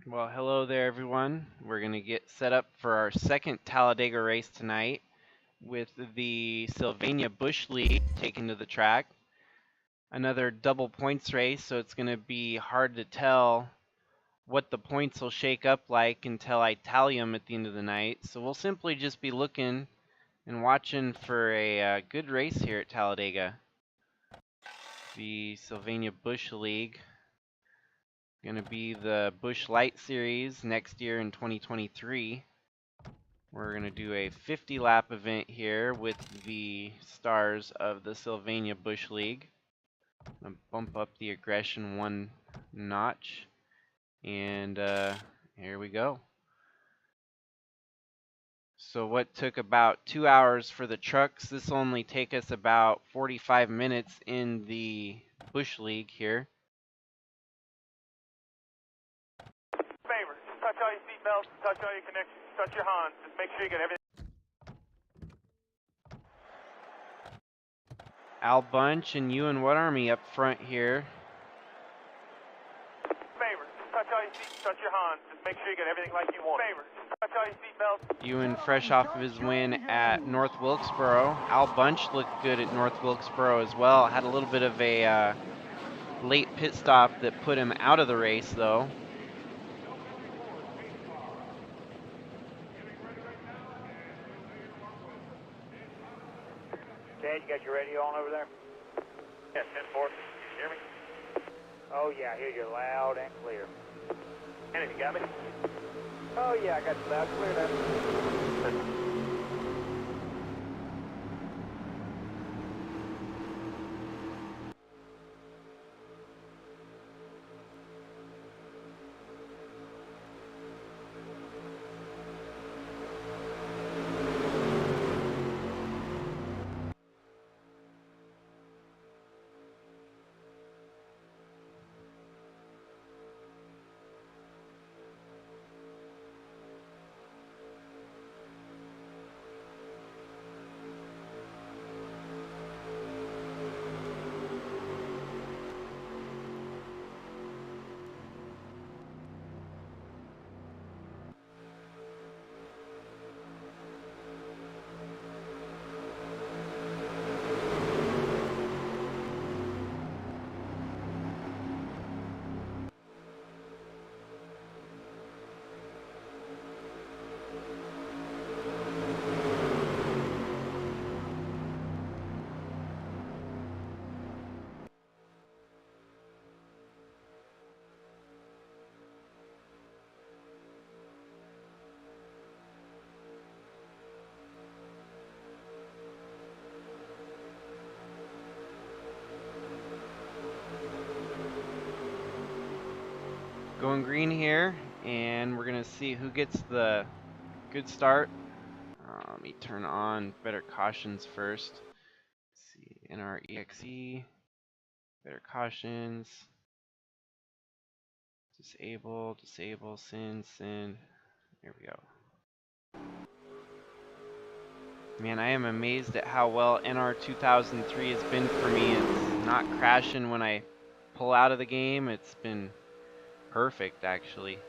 Well, hello there, everyone. We're going to get set up for our second Talladega race tonight with the Sylvania Bush League taken to the track. Another double points race, so it's going to be hard to tell what the points will shake up like until I tally them at the end of the night. So we'll simply just be looking and watching for a good race here at Talladega. The Sylvania Bush League. Going to be the Bush Light Series next year in 2023. We're going to do a 50-lap event here with the stars of the Sylvania Bush League. I'm going to bump up the aggression one notch. And here we go. So what took about 2 hours for the trucks, this will only take us about 45 minutes in the Bush League here. Favor, just touch all your seatbelts, touch all your connections, touch your Hans. Just make sure you get everything. Al Bunch and Ewan Whatarmy up front here. Favor, just touch all your seats, touch your Hans. Just make sure you get everything like you want. Favor, just touch all your seatbelts. Ewan fresh off of his win at North Wilkesboro. Al Bunch looked good at North Wilkesboro as well. Had a little bit of a late pit stop that put him out of the race though. Dad, you got your radio on over there? Yes, 10-4. You hear me? Oh, yeah, I hear you loud and clear. Andy, you got me? Oh, yeah, I got you loud and clear now. Going green here, and we're going to see who gets the good start. Let me turn on better cautions first. Let's see, NREXE, better cautions, disable, send. There we go. Man, I am amazed at how well NR 2003 has been for me. It's not crashing when I pull out of the game. It's been perfect, actually.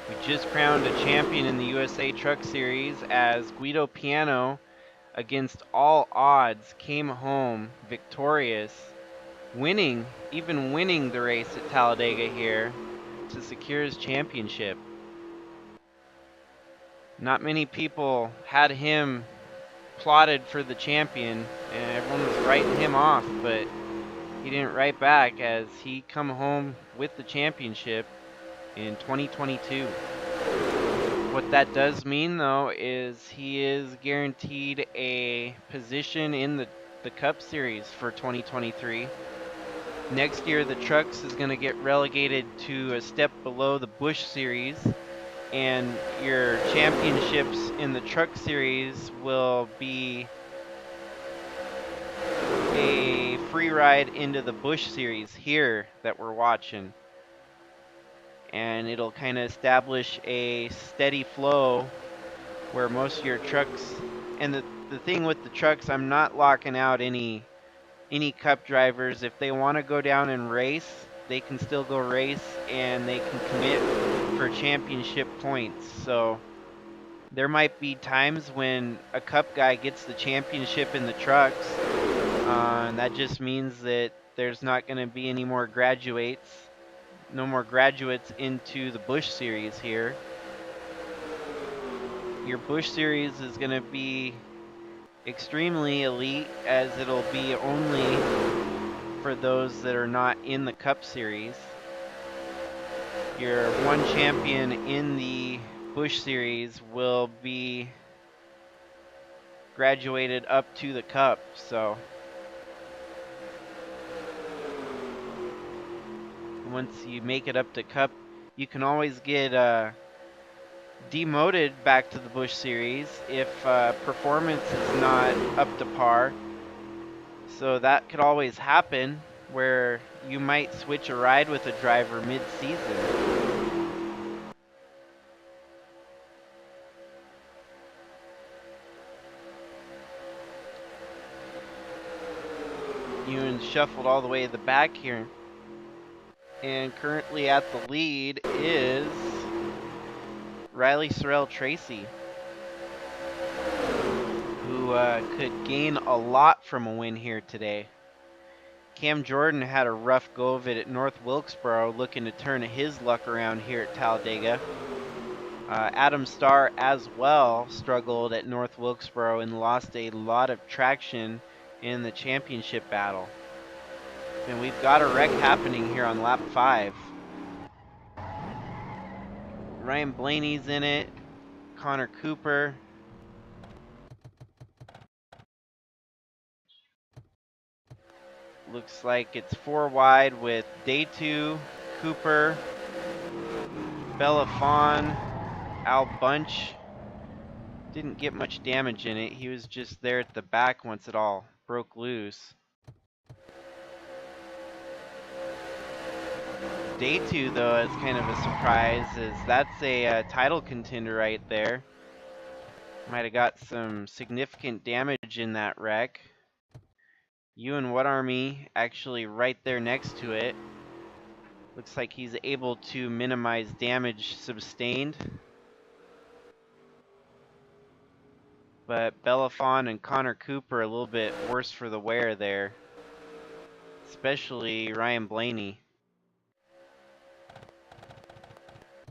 We just crowned a champion in the USA Truck Series as Guido Piano, against all odds, came home victorious, even winning the race at Talladega here to secure his championship. Not many people had him plotted for the champion, and everyone was writing him off, but he didn't write back as he come home with the championship in 2022. What that does mean though is he is guaranteed a position in the Cup Series for 2023. Next year the Trucks is going to get relegated to a step below the Bush Series, and your championships in the Truck Series will be a free ride into the Bush Series here that we're watching. and it'll kind of establish a steady flow where most of your trucks, and the thing with the trucks, I'm not locking out any cup drivers. If they want to go down and race, they can still go race, and they can commit for championship points. So there might be times when a cup guy gets the championship in the trucks, and that just means that there's not going to be any more graduates, no more graduates into the Busch Series here. Your Busch Series is going to be extremely elite, as it'll be only for those that are not in the Cup Series. Your one champion in the Busch Series will be graduated up to the Cup, so once you make it up to Cup, you can always get demoted back to the Busch Series if performance is not up to par. So that could always happen, where you might switch a ride with a driver mid-season. Ewan shuffled all the way to the back here. And currently at the lead is Riley Sorrell Tracy, who could gain a lot from a win here today. Cam Jordan had a rough go of it at North Wilkesboro, looking to turn his luck around here at Talladega. Adam Starr as well struggled at North Wilkesboro and lost a lot of traction in the championship battle. And we've got a wreck happening here on lap 5. Ryan Blaney's in it, Connor Cooper. Looks like it's 4 wide with Day 2, Cooper, Bella Fawn, Al Bunch. Didn't get much damage in it. He was just there at the back once it all broke loose. Day 2, though, is kind of a surprise, as that's a title contender right there. Might have got some significant damage in that wreck. Ewan Whatarmy actually right there next to it. Looks like he's able to minimize damage sustained. But Belafon and Connor Cooper a little bit worse for the wear there. Especially Ryan Blaney.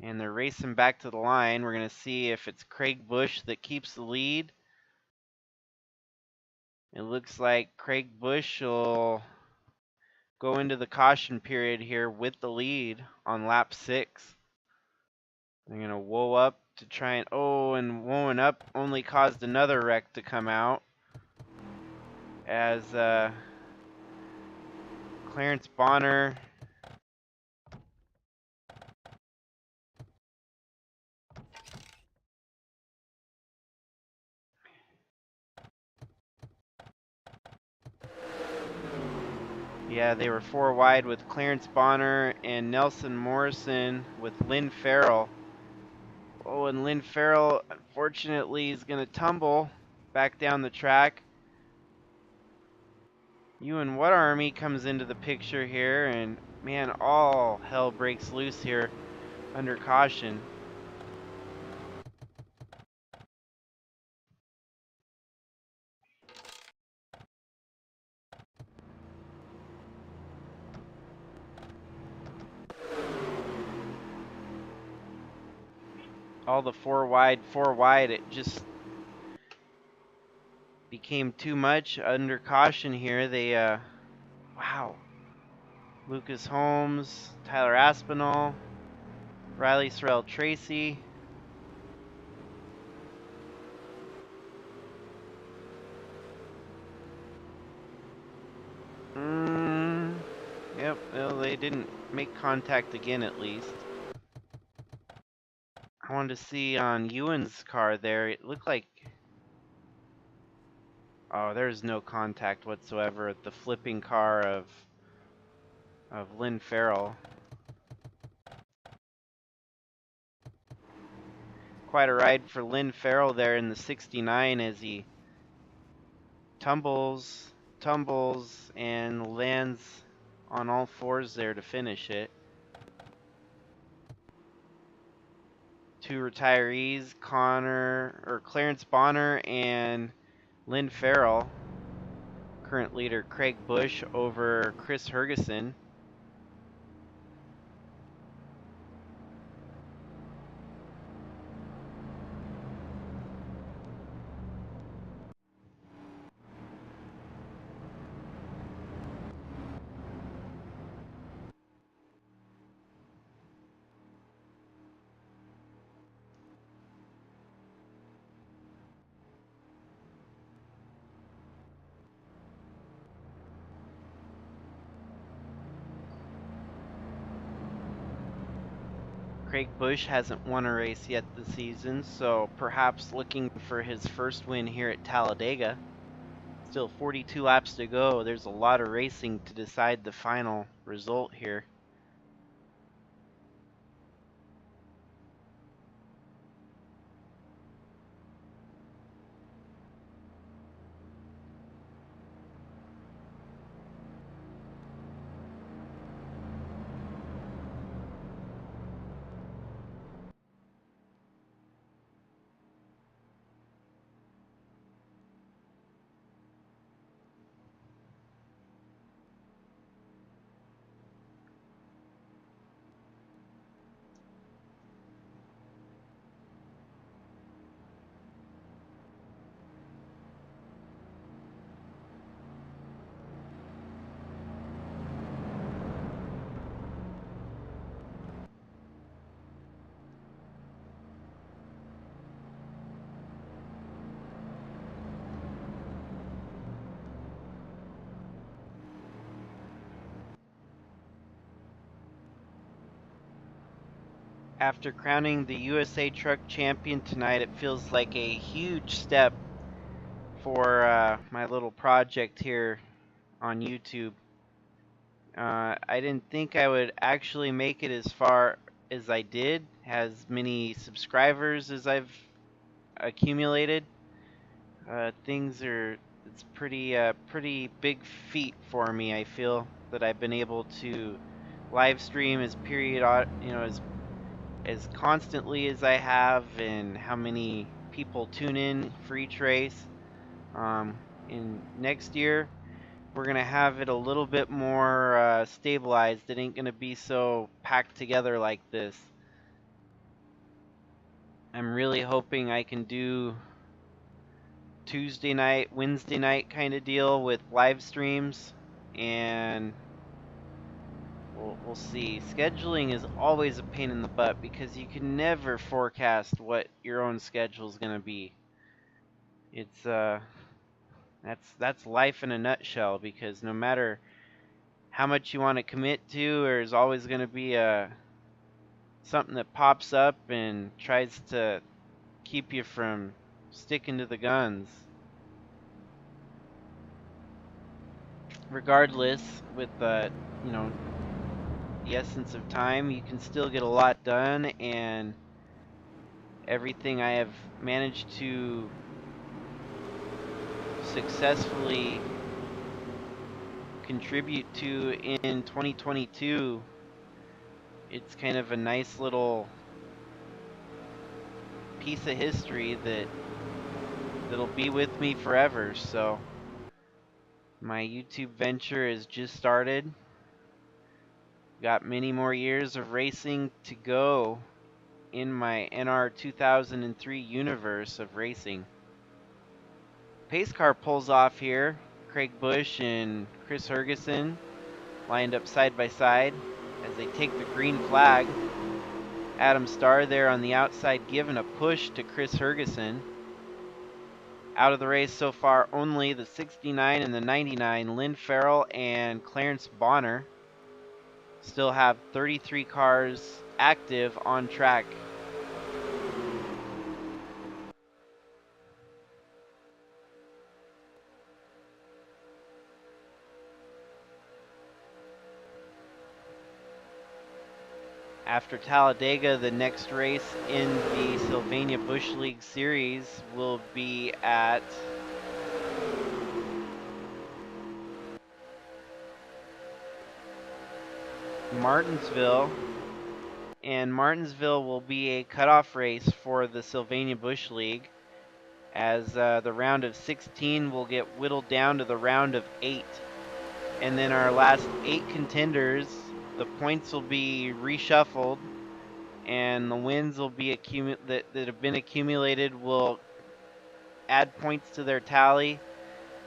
And they're racing back to the line. We're going to see if it's Craig Busch that keeps the lead. It looks like Craig Busch will go into the caution period here with the lead on lap 6. They're going to whoa up to try and... Oh, and whoaing up only caused another wreck to come out, as Clarence Bonner... Yeah, they were 4 wide with Clarence Bonner and Nelson Morrison with Lynn Farrell. Oh, and Lynn Farrell, unfortunately, is going to tumble back down the track. Ewan Whatarmy comes into the picture here, and man, all hell breaks loose here under caution. All the 4 wide, it just became too much under caution here. They, wow. Lucas Holmes, Tyler Aspinall, Riley Sorrell Tracy. Yep, well, they didn't make contact again at least. I wanted to see on Ewan's car there, it looked like... Oh, there's no contact whatsoever at the flipping car of Lynn Farrell. Quite a ride for Lynn Farrell there in the 69 as he tumbles, and lands on all fours there to finish it. Two retirees, Clarence Bonner and Lynn Farrell. Current leader Craig Bush over Chris Hergeson. Craig Bush hasn't won a race yet this season, so perhaps looking for his first win here at Talladega. Still 42 laps to go. There's a lot of racing to decide the final result here. After crowning the USA Truck Champion tonight, it feels like a huge step for my little project here on YouTube. I didn't think I would actually make it as far as I did, as many subscribers as I've accumulated. It's pretty big feat for me. I feel that I've been able to live stream as as constantly as I have, and how many people tune in for each race. In next year, we're gonna have it a little bit more stabilized. It ain't gonna be so packed together like this. I'm really hoping I can do Tuesday night, Wednesday night kind of deal with live streams, and we'll see. Scheduling is always a pain in the butt because you can never forecast what your own schedule is gonna be. It's that's life in a nutshell, because no matter how much you want to commit to, there's always gonna be something that pops up and tries to keep you from sticking to the guns. Regardless, with the essence of time, you can still get a lot done, and everything I have managed to successfully contribute to in 2022, it's kind of a nice little piece of history that'll be with me forever. So my YouTube venture has just started. Got many more years of racing to go in my NR 2003 universe of racing. Pace car pulls off here. Craig Bush and Chris Hergeson lined up side by side as they take the green flag. Adam Starr there on the outside giving a push to Chris Hergeson. Out of the race so far, only the 69 and the 99, Lynn Farrell and Clarence Bonner. Still have 33 cars active on track. After Talladega, the next race in the Sylvania Bush League Series will be at Martinsville, and Martinsville will be a cutoff race for the Sylvania Bush League, as the round of 16 will get whittled down to the round of 8. And then our last 8 contenders, the points will be reshuffled, and the wins will be that have been accumulated will add points to their tally.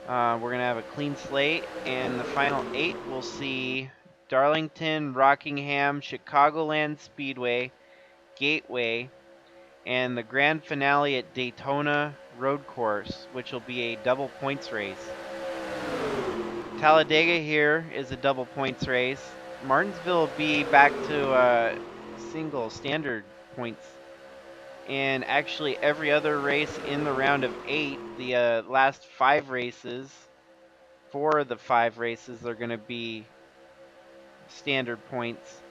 We're going to have a clean slate, and the final 8 will see Darlington, Rockingham, Chicagoland Speedway, Gateway, and the grand finale at Daytona Road Course, which will be a double points race. Talladega here is a double points race. Martinsville will be back to single standard points. And actually every other race in the round of 8, the last 5 races, 4 of the 5 races are going to be standard points.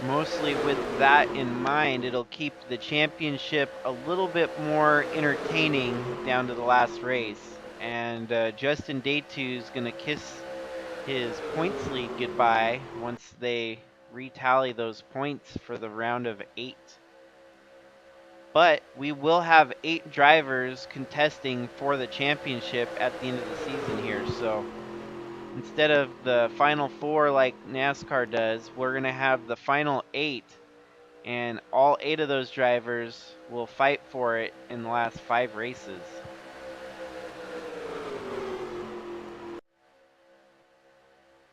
Mostly with that in mind, it'll keep the championship a little bit more entertaining down to the last race. And Justin Day 2 is going to kiss his points lead goodbye once they retally those points for the round of 8. But we will have 8 drivers contesting for the championship at the end of the season here. So instead of the final 4 like NASCAR does, we're going to have the final 8. And all 8 of those drivers will fight for it in the last 5 races.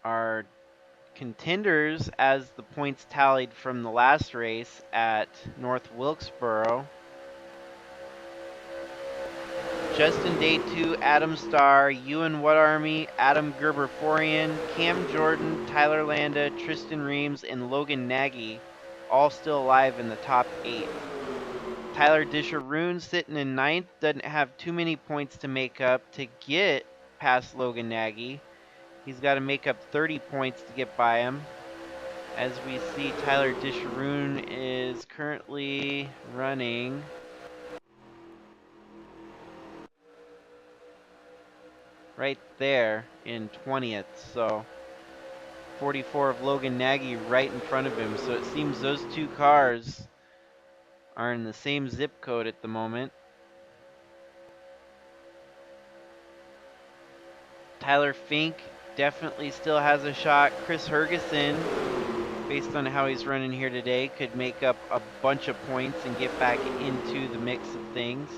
Our contenders, as the points tallied from the last race at North Wilkesboro: Justin Day 2, Adam Starr, Ewan Whatarmy, Adam Gerber-Forian, Cam Jordan, Tyler Landa, Tristan Reams, and Logan Nagy, all still alive in the top 8. Tyler Disharoon sitting in 9th, doesn't have too many points to make up to get past Logan Nagy. He's got to make up 30 points to get by him. As we see, Tyler Disharoon is currently running right there in 20th. So 44 of Logan Nagy right in front of him. So it seems those 2 cars are in the same zip code at the moment. Tyler Fink definitely still has a shot. Chris Hergeson, based on how he's running here today, could make up a bunch of points and get back into the mix of things.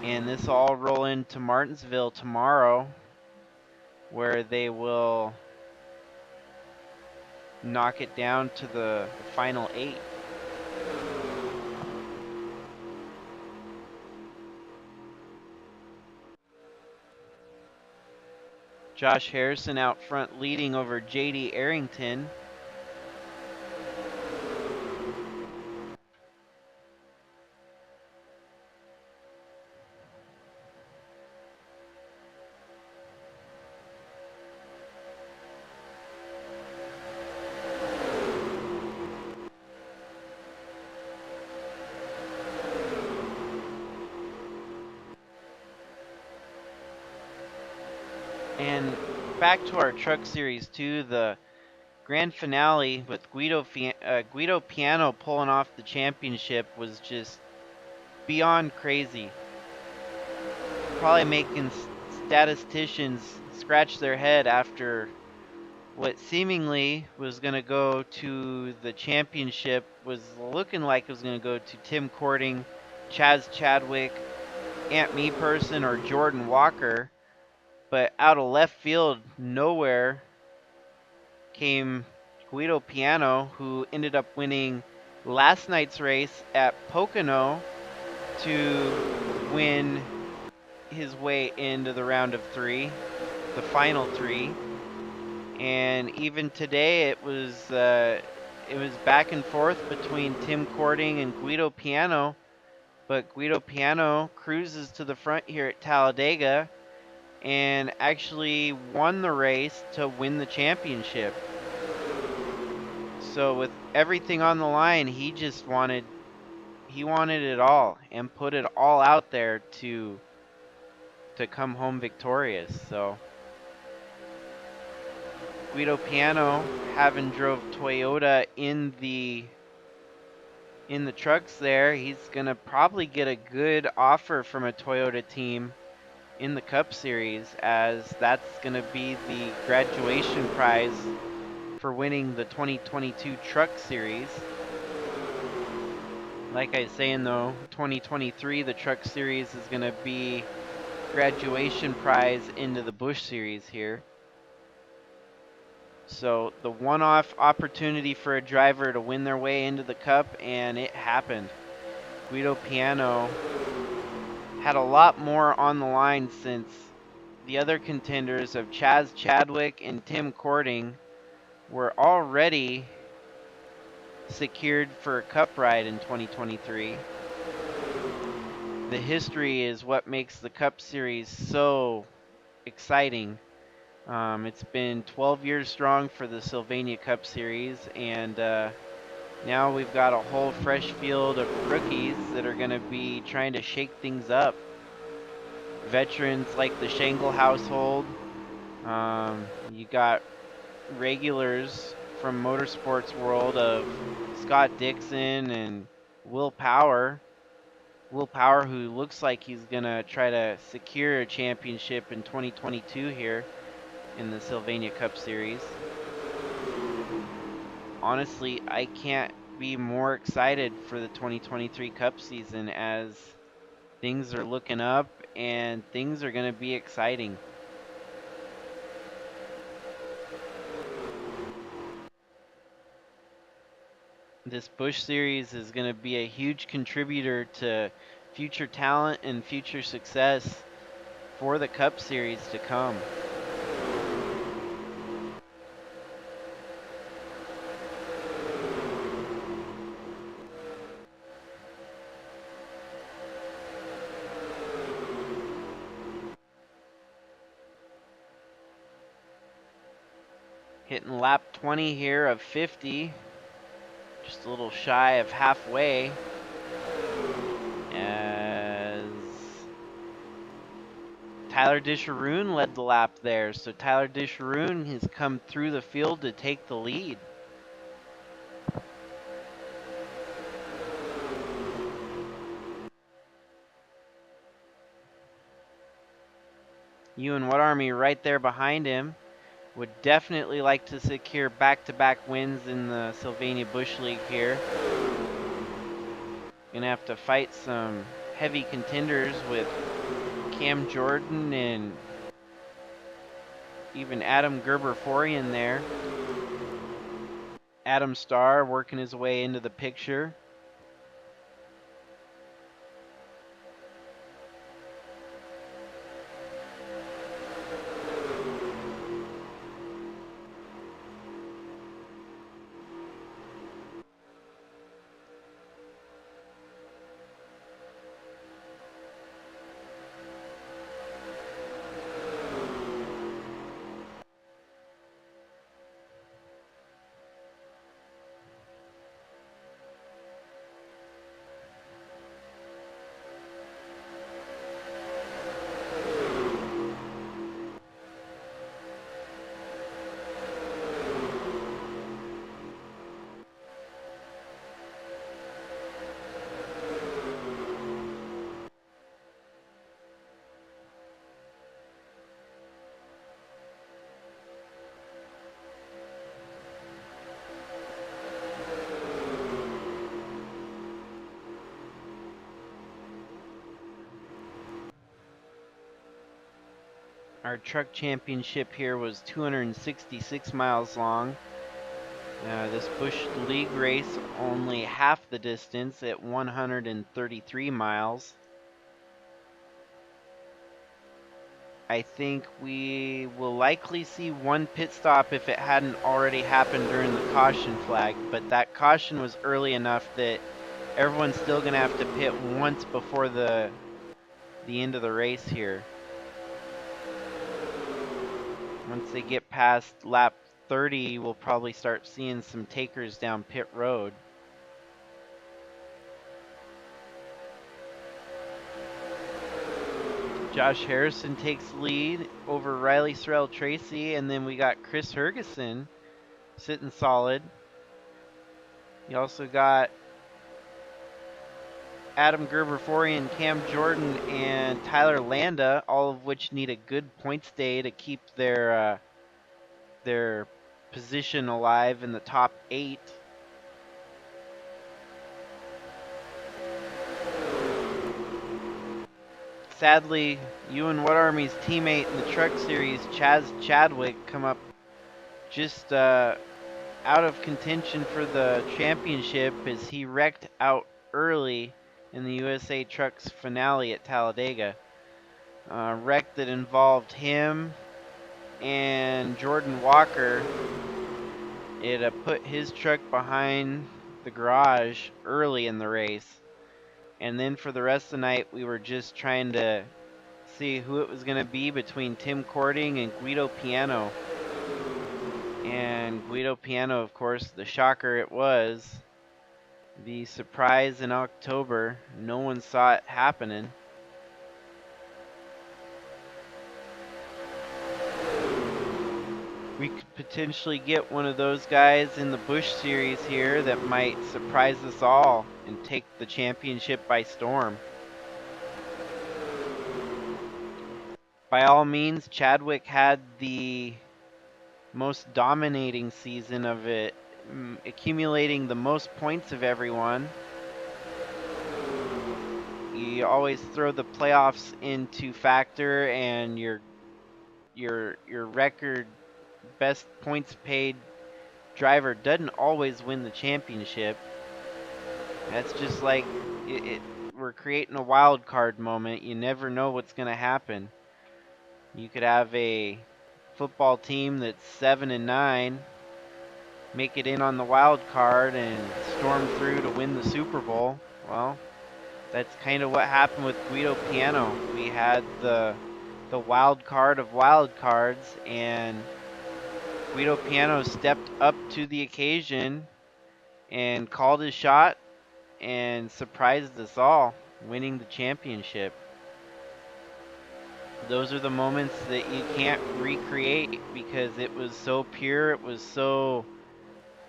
And this will all roll into Martinsville tomorrow, where they will knock it down to the final 8. Josh Harrison out front leading over JD Arrington. And back to our Truck Series 2, the grand finale with Guido Piano pulling off the championship was just beyond crazy. Probably making statisticians scratch their head after what seemingly was going to go to the championship was looking like it was going to go to Tim Cording, Chaz Chadwick, Ant Meeperson, or Jordan Walker. But out of left field, nowhere, came Guido Piano, who ended up winning last night's race at Pocono to win his way into the round of 3, the final 3. And even today it was back and forth between Tim Cording and Guido Piano, but Guido Piano cruises to the front here at Talladega and actually won the race to win the championship. So with everything on the line, he wanted it all and put it all out there to come home victorious. So Guido Piano, having drove Toyota in the trucks there, he's gonna probably get a good offer from a Toyota team in the Cup Series, as that's gonna be the graduation prize for winning the 2022 Truck Series. Like I was saying though, 2023 the Truck Series is gonna be graduation prize into the Busch Series here. So the one-off opportunity for a driver to win their way into the Cup, and it happened. Guido Piano had a lot more on the line since the other contenders of Chaz Chadwick and Tim Cording were already secured for a Cup ride in 2023. The history is what makes the Cup Series so exciting. It's been 12 years strong for the Sylvania Cup Series, and now we've got a whole fresh field of rookies that are going to be trying to shake things up. Veterans like the Shangle household. You got regulars from motorsports world of Scott Dixon and Will Power. Will Power, who looks like he's going to try to secure a championship in 2022 here in the Sylvania Cup Series. Honestly, I can't be more excited for the 2023 Cup season, as things are looking up and things are going to be exciting. This Busch Series is going to be a huge contributor to future talent and future success for the Cup Series to come. Hitting lap 20 here of 50. Just a little shy of halfway, as Tyler Disharoon led the lap there. So Tyler Disharoon has come through the field to take the lead. Ewan Whatarmy right there behind him. Would definitely like to secure back-to-back wins in the Sylvania Busch League here. Gonna have to fight some heavy contenders with Cam Jordan and even Adam Gerber-Forian there. Adam Starr working his way into the picture. Our truck championship here was 266 miles long. This Bush League race only half the distance at 133 miles. I think we will likely see one pit stop if it hadn't already happened during the caution flag, but that caution was early enough that everyone's still going to have to pit once before the end of the race here. Once they get past lap 30, we'll probably start seeing some takers down pit road. Josh Harrison takes the lead over Riley Sorrell Tracy, and then we got Chris Hergeson sitting solid. You also got Adam Gerber-Forian, Cam Jordan, and Tyler Landa, all of which need a good points day to keep their position alive in the top 8. Sadly, Ewan Whatarmy's teammate in the Truck Series, Chaz Chadwick, come up just out of contention for the championship as he wrecked out early in the USA Trucks finale at Talladega. Wreck that involved him and Jordan Walker. It put his truck behind the garage early in the race. And then for the rest of the night, we were just trying to see who it was going to be between Tim Cording and Guido Piano. And Guido Piano, of course, the shocker it was. The surprise in October. No one saw it happening. We could potentially get one of those guys in the Busch Series here that might surprise us all and take the championship by storm. By all means, Chadwick had the most dominating season of it, accumulating the most points of everyone. You always throw the playoffs into factor, and your record best points paid driver doesn't always win the championship. That's just like we're creating a wild card moment. You never know what's going to happen. You could have a football team that's 7-9, make it in on the wild card and storm through to win the Super Bowl. Well, that's kind of what happened with Guido Piano. We had the wild card of wild cards, and Guido Piano stepped up to the occasion and called his shot and surprised us all, winning the championship. Those are the moments that you can't recreate because it was so pure, it was so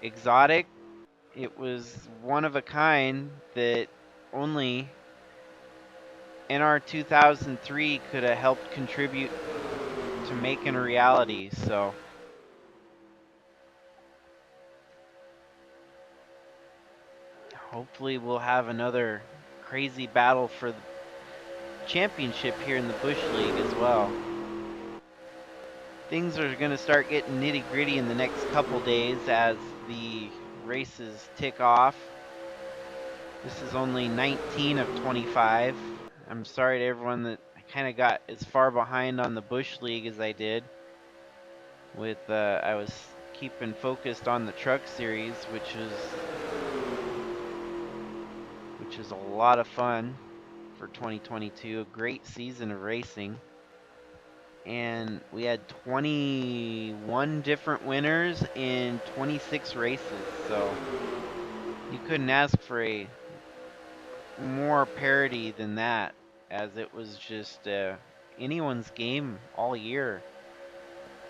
exotic, it was one of a kind that only NR 2003 could have helped contribute to making a reality. So hopefully we'll have another crazy battle for the championship here in the Busch League as well. Things are going to start getting nitty-gritty in the next couple days as the races tick off. This is only 19 of 25. I'm sorry to everyone that I kind of got as far behind on the Busch League as I did. I was keeping focused on the Truck Series, which is a lot of fun for 2022. A great season of racing. And we had 21 different winners in 26 races, so you couldn't ask for a more parity than that, as it was just anyone's game all year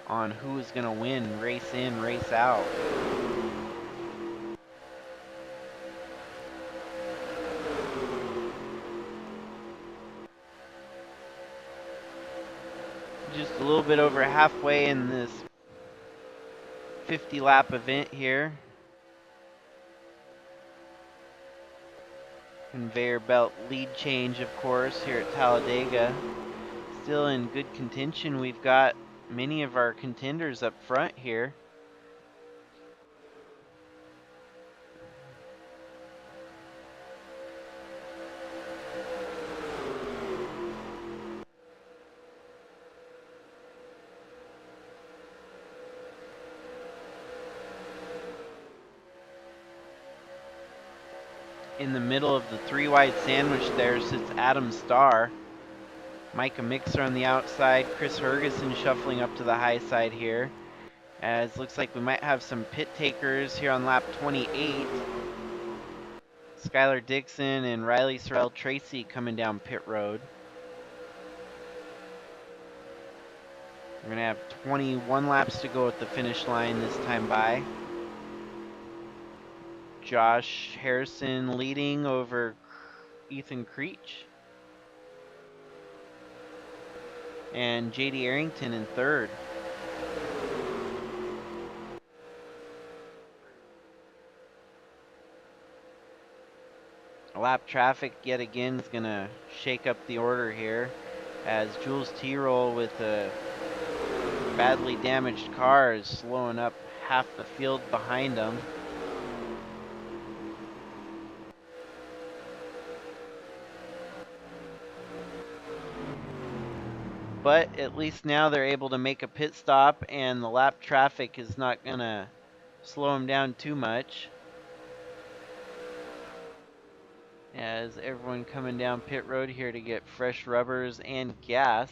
on who was going to win race in, race out. Just a little bit over halfway in this 50-lap event here. Conveyor belt lead change, of course, here at Talladega. Still in good contention. We've got many of our contenders up front here. In the middle of the 3-wide sandwich there sits Adam Starr. Micah Mixer on the outside. Chris Hergeson shuffling up to the high side here. As looks like we might have some pit takers here on lap 28. Skylar Dixon and Riley Sorrell Tracy coming down pit road. We're going to have 21 laps to go at the finish line this time by. Josh Harrison leading over Ethan Creech. And JD Arrington in third. Lap traffic yet again is going to shake up the order here, as Jules T-Roll with a badly damaged car is slowing up half the field behind him. But at least now they're able to make a pit stop, and the lap traffic is not going to slow them down too much. As everyone coming down pit road here to get fresh rubbers and gas.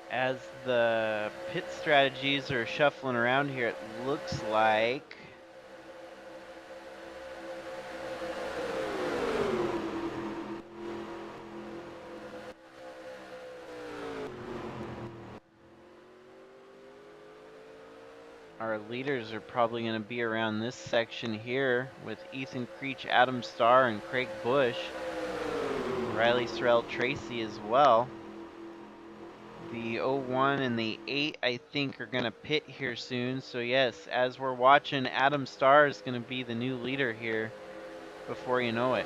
As the pit strategies are shuffling around here, it looks like our leaders are probably going to be around this section here with Ethan Creech, Adam Starr, and Craig Bush. Riley Sorrell Tracy as well. The 01 and the 8, I think, are going to pit here soon. So yes, as we're watching, Adam Starr is going to be the new leader here before you know it.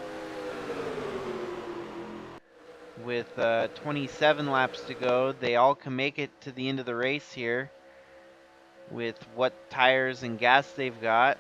With 27 laps to go, they all can make it to the end of the race here with what tires and gas they've got.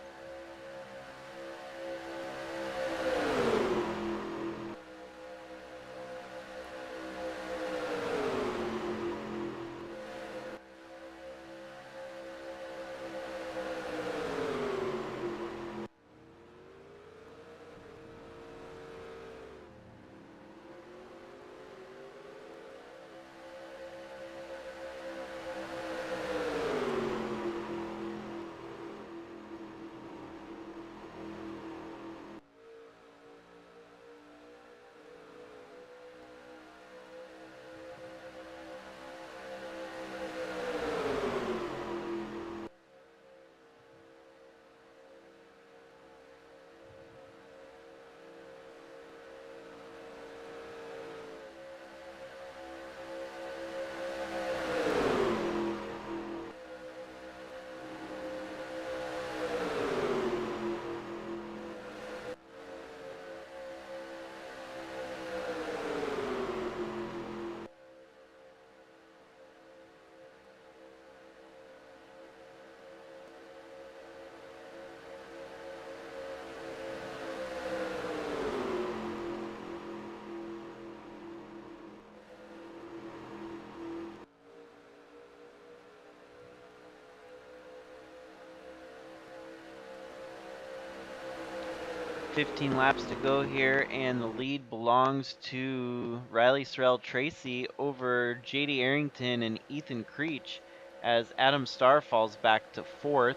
15 laps to go here, and the lead belongs to Riley Sorrell Tracy over JD Arrington and Ethan Creech as Adam Starr falls back to 4th.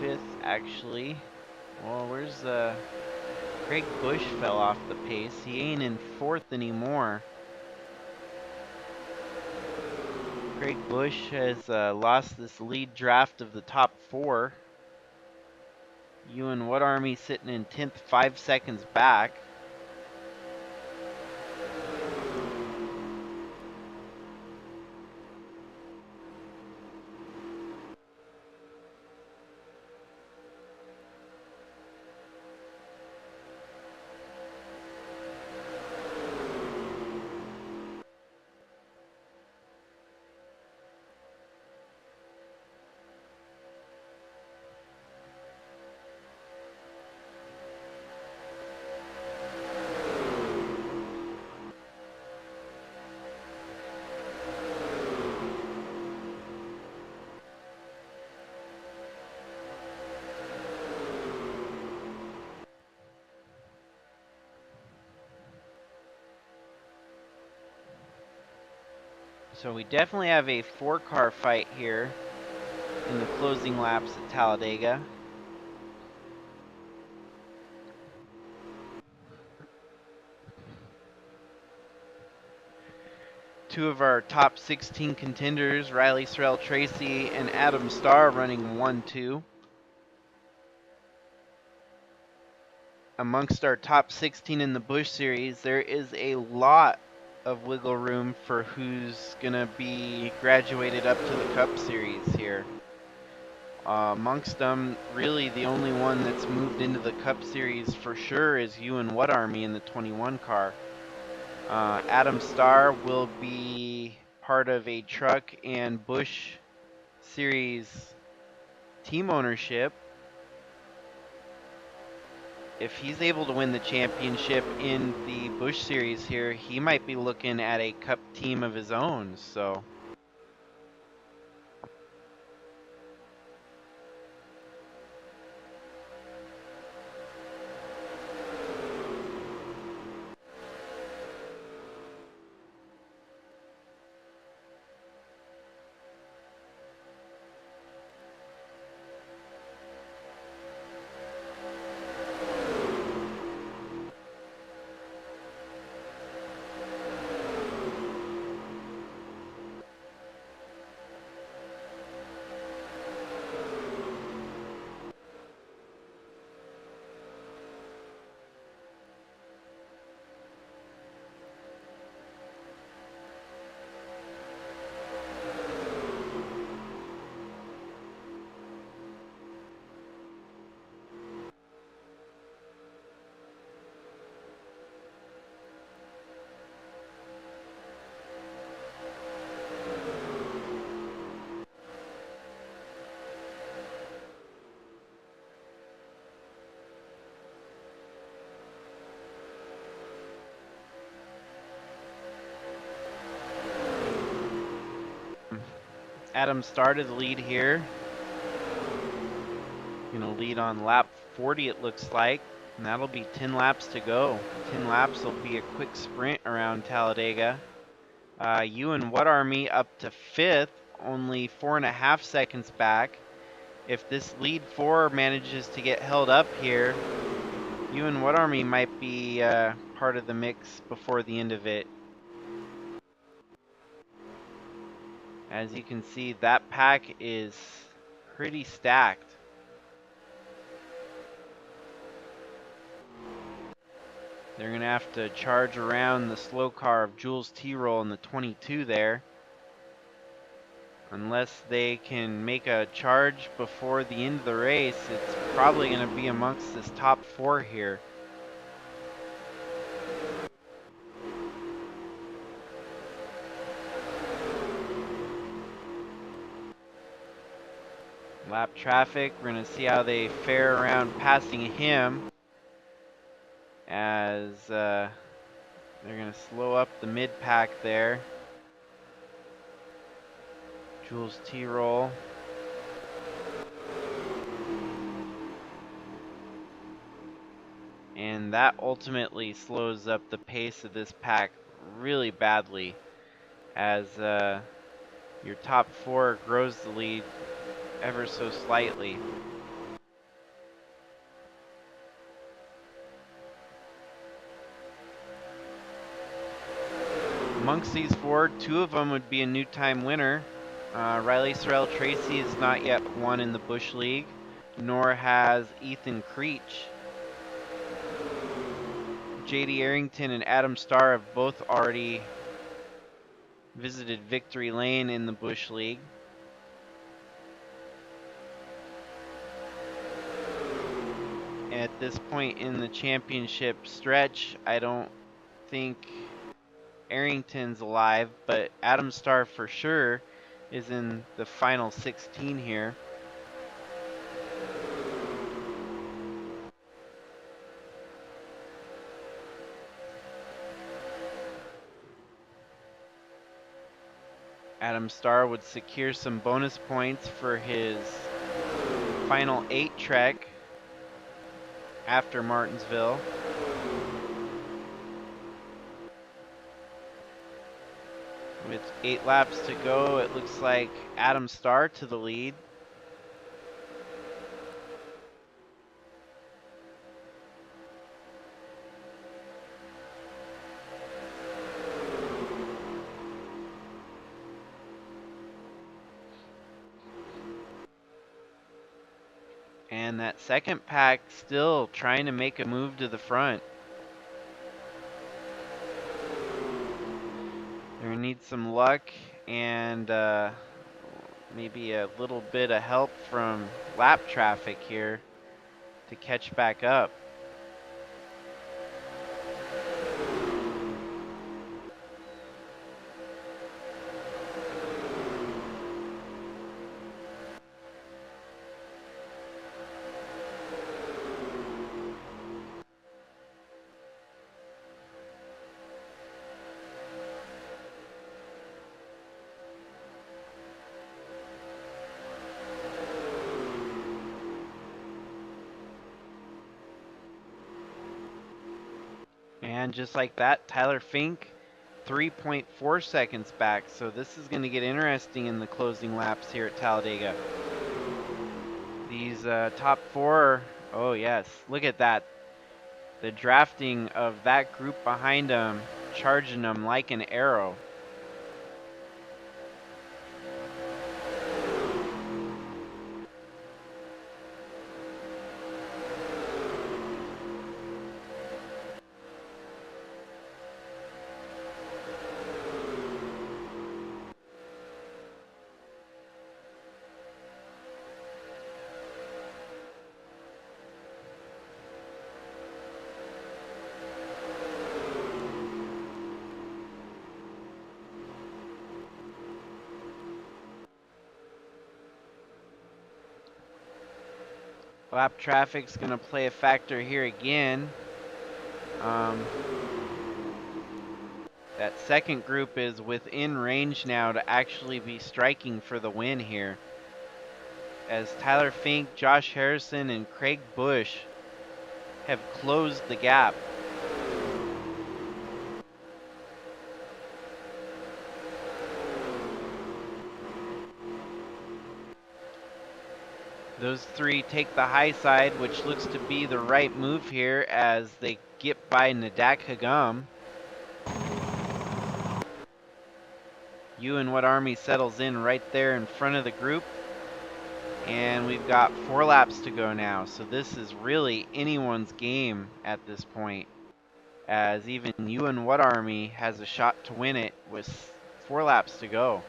5th, actually. Well, where's Craig Bush fell off the pace. He ain't in 4th anymore. Craig Bush has lost this lead draft of the top 4. Ewan Whatarmy sitting in 10th, 5 seconds back. So we definitely have a 4-car fight here in the closing laps at Talladega. Two of our top 16 contenders, Riley Sorrell Tracy and Adam Starr, running 1-2. Amongst our top 16 in the Busch Series, there is a lot of wiggle room for who's going to be graduated up to the Cup Series here. Amongst them, really the only one that's moved into the Cup Series for sure is Ewan Whatarmy in the 21 car. Adam Starr will be part of a truck and Busch Series team ownership. If he's able to win the championship in the Busch Series here, he might be looking at a Cup team of his own. So Adam started the lead here. Gonna lead on lap 40 it looks like, and that'll be 10 laps to go. 10 laps will be a quick sprint around Talladega. Ewan Whatarmy up to 5th, only 4.5 seconds back. If this lead 4 manages to get held up here, Ewan Whatarmy might be part of the mix before the end of it. As you can see, that pack is pretty stacked. They're going to have to charge around the slow car of Jules T-Roll in the 22 there. Unless they can make a charge before the end of the race, it's probably going to be amongst this top 4 here. Lap traffic, we're going to see how they fare around passing him, as they're going to slow up the mid-pack there. Jules T-Roll And that ultimately slows up the pace of this pack really badly as your top 4 grows the lead ever so slightly. Amongst these 4, 2 of them would be a new time winner. Riley Sorrell Tracy has not yet won in the Busch League, nor has Ethan Creech. JD Arrington and Adam Starr have both already visited Victory Lane in the Busch League. At this point in the championship stretch, I don't think Arrington's alive, but Adam Starr for sure is in the final 16 here. Adam Starr would secure some bonus points for his final 8 trek after Martinsville. With 8 laps to go, it looks like Adam Starr to the lead. And that second pack still trying to make a move to the front. There needs some luck and maybe a little bit of help from lap traffic here to catch back up. And just like that, Tyler Fink 3.4 seconds back. So this is going to get interesting in the closing laps here at Talladega. These top 4, oh yes, look at that. The drafting of that group behind them, charging them like an arrow. Lap traffic's going to play a factor here again. That second group is within range now to actually be striking for the win here, as Tyler Fink, Josh Harrison, and Craig Bush have closed the gap. Those 3 take the high side, which looks to be the right move here as they get by Nadak Hagam. Ewan Whatarmy settles in right there in front of the group. And we've got 4 laps to go now, so this is really anyone's game at this point, as even Ewan Whatarmy has a shot to win it with 4 laps to go.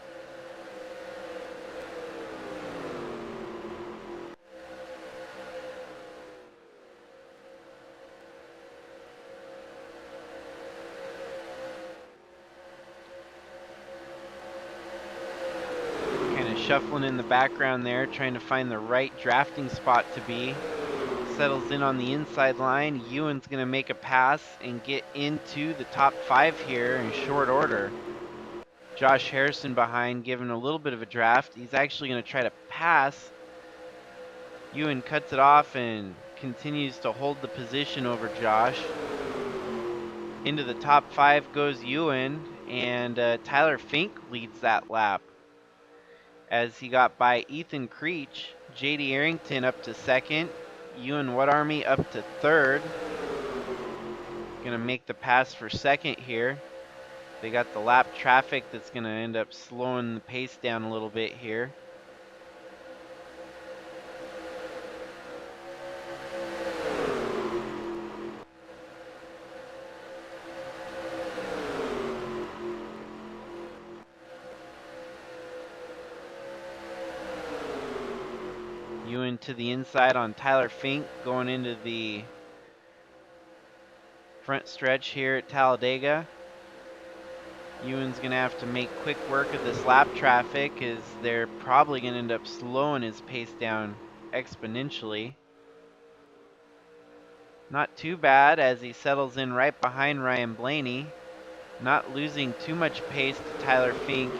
Shuffling in the background there, trying to find the right drafting spot to be. Settles in on the inside line. Ewan's going to make a pass and get into the top 5 here in short order. Josh Harrison behind, giving a little bit of a draft. He's actually going to try to pass. Ewan cuts it off and continues to hold the position over Josh. Into the top 5 goes Ewan, and Tyler Fink leads that lap as he got by Ethan Creech. JD Arrington up to 2nd, Ewan Whatarmy up to 3rd. Gonna make the pass for 2nd here. They got the lap traffic that's gonna end up slowing the pace down a little bit here. Ewan to the inside on Tyler Fink going into the front stretch here at Talladega. Ewan's going to have to make quick work of this lap traffic as they're probably going to end up slowing his pace down exponentially. Not too bad as he settles in right behind Ryan Blaney. Not losing too much pace to Tyler Fink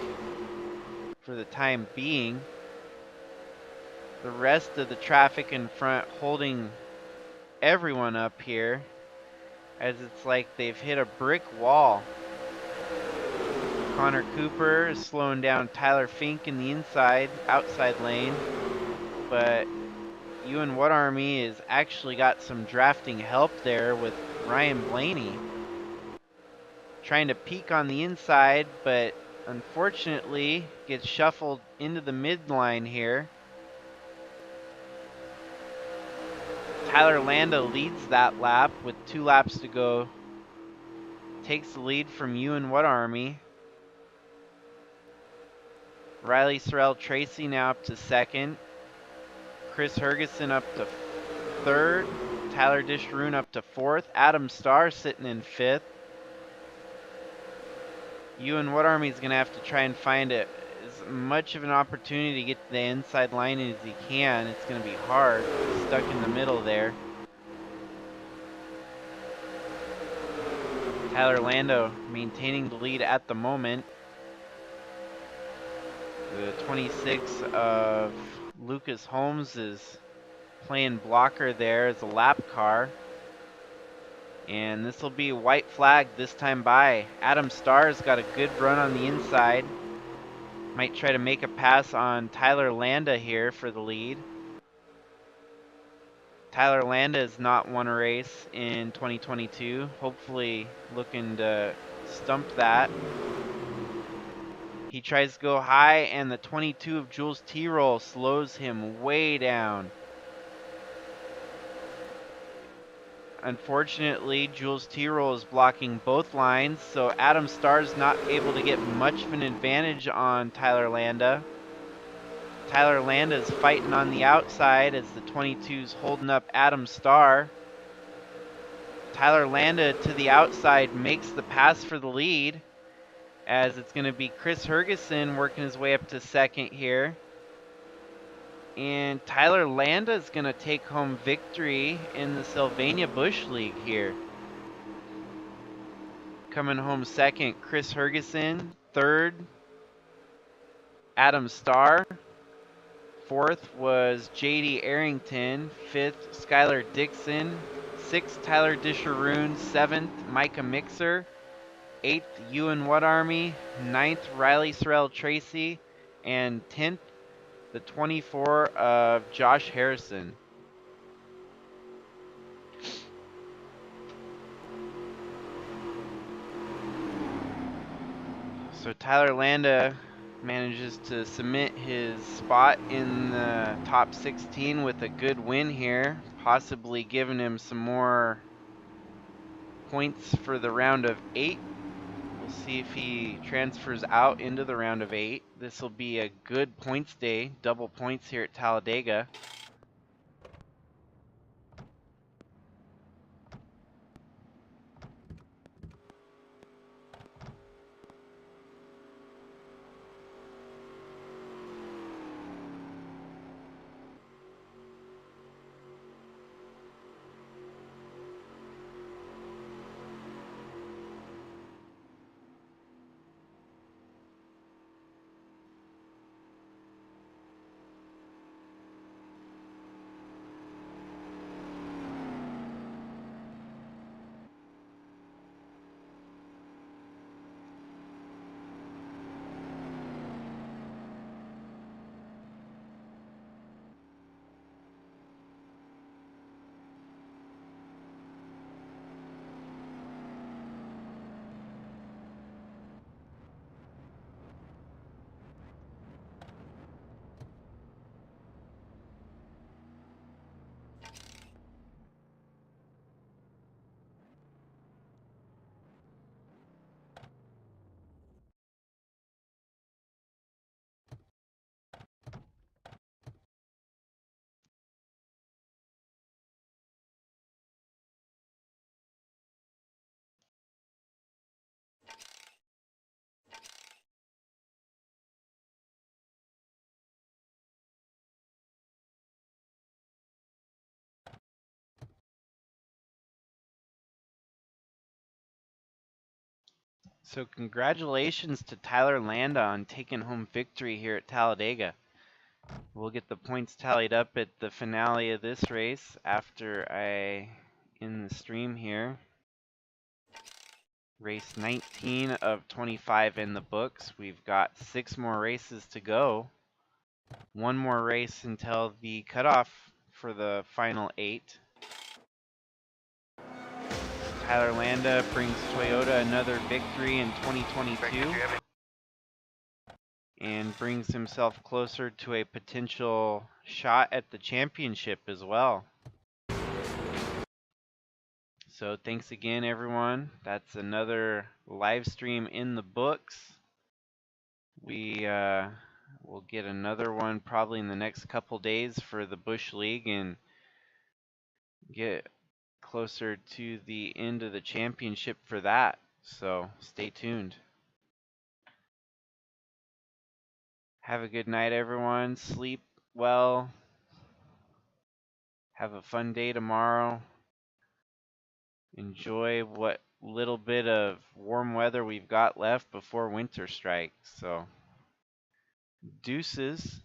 for the time being. The rest of the traffic in front holding everyone up here as it's like they've hit a brick wall. Connor Cooper is slowing down Tyler Fink in the outside lane, but Ewan Whatarmy has actually got some drafting help there with Ryan Blaney trying to peek on the inside, but unfortunately gets shuffled into the midline here. Tyler Landa leads that lap with 2 laps to go. Takes the lead from Ewan Whatarmy. Riley Sorrell Tracy now up to 2nd. Chris Hergeson up to 3rd. Tyler Disharoon up to 4th. Adam Starr sitting in 5th. Ewan Whatarmy is going to have to try and find as much of an opportunity to get to the inside line as he can. It's going to be hard. Stuck in the middle there. Tyler Lando maintaining the lead at the moment. The 26 of Lucas Holmes is playing blocker there as a lap car. And this will be a white flag this time by. Adam Starr's got a good run on the inside. Might try to make a pass on Tyler Landa here for the lead. Tyler Landa has not won a race in 2022. Hopefully looking to stump that. He tries to go high, and the 22 of Jules T-Roll slows him way down. Unfortunately, Jules T-Roll is blocking both lines, so Adam Starr's not able to get much of an advantage on Tyler Landa. Tyler Landa is fighting on the outside as the 22's holding up Adam Starr. Tyler Landa to the outside makes the pass for the lead, as it's going to be Chris Hergeson working his way up to 2nd here. And Tyler Landa is going to take home victory in the Sylvania Bush League here. Coming home 2nd, Chris Hergeson. 3rd, Adam Starr. 4th was JD Arrington. 5th, Skylar Dixon. 6th, Tyler Disharoon. 7th, Micah Mixer. 8th, Ewan Whatarmy. 9th, Riley Sorrell Tracy. And 10th, the 24 of Josh Harrison. So Tyler Landa manages to cement his spot in the top 16 with a good win here, possibly giving him some more points for the round of 8. We'll see if he transfers out into the round of 8. This will be a good points day, double points here at Talladega. So congratulations to Tyler Landa on taking home victory here at Talladega. We'll get the points tallied up at the finale of this race after I end the stream here. Race 19 of 25 in the books. We've got 6 more races to go. 1 more race until the cutoff for the final 8. Tyler Landa brings Toyota another victory in 2022 and brings himself closer to a potential shot at the championship as well. So thanks again, everyone. That's another live stream in the books. We will get another one probably in the next couple days for the Busch League and get closer to the end of the championship for that. So stay tuned. Have a good night, everyone. Sleep well. Have a fun day tomorrow. Enjoy what little bit of warm weather we've got left before winter strikes. So, deuces.